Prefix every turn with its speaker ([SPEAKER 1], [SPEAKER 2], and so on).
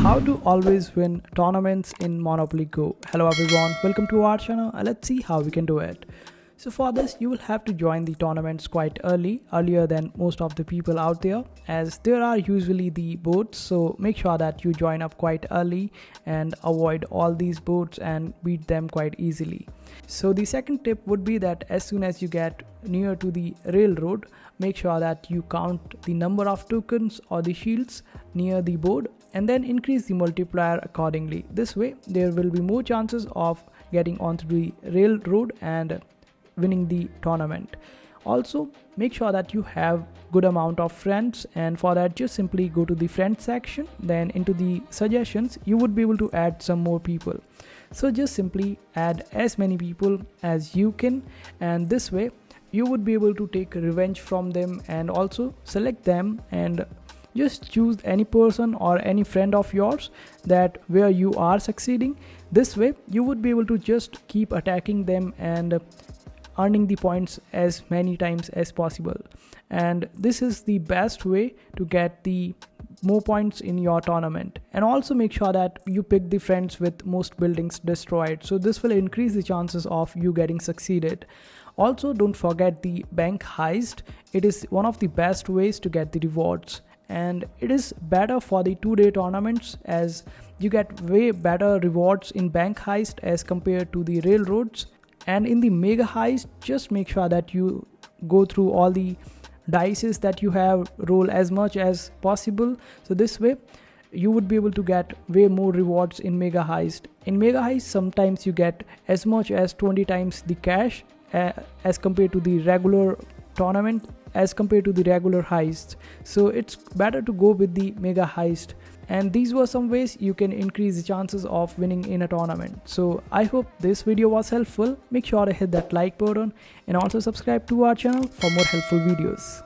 [SPEAKER 1] How to always win tournaments in Monopoly Go. Hello everyone, welcome to our channel. Let's see how we can do it. So for this, you will have to join the tournaments quite earlier than most of the people out there, as there are usually the bots. So make sure that you join up quite early and avoid all these bots and beat them quite easily. So the second tip would be that as soon as you get near to the railroad, make sure that you count the number of tokens or the shields near the board and then increase the multiplier accordingly. This way there will be more chances of getting onto the railroad and winning the tournament. Also make sure that you have good amount of friends, and for that just simply go to the friends section, then into the suggestions you would be able to add some more people. So just simply add as many people as you can, and this way you would be able to take revenge from them and also select them and just choose any person or any friend of yours that where you are succeeding. This way you would be able to just keep attacking them and earning the points as many times as possible, and this is the best way to get the more points in your tournament. And also make sure that you pick the friends with most buildings destroyed, so this will increase the chances of you getting succeeded. Also don't forget the bank heist. It is one of the best ways to get the rewards, and it is better for the 2-day tournaments as you get way better rewards in bank heist as compared to the railroads. And in the mega heist, just make sure that you go through all the dices that you have, roll as much as possible, so this way you would be able to get way more rewards in mega heist. In mega heist sometimes you get as much as 20 times the cash as compared to the regular tournament, as compared to the regular heists. So it's better to go with the mega heist, and these were some ways you can increase the chances of winning in a tournament. So I hope this video was helpful. Make sure to hit that like button and also subscribe to our channel for more helpful videos.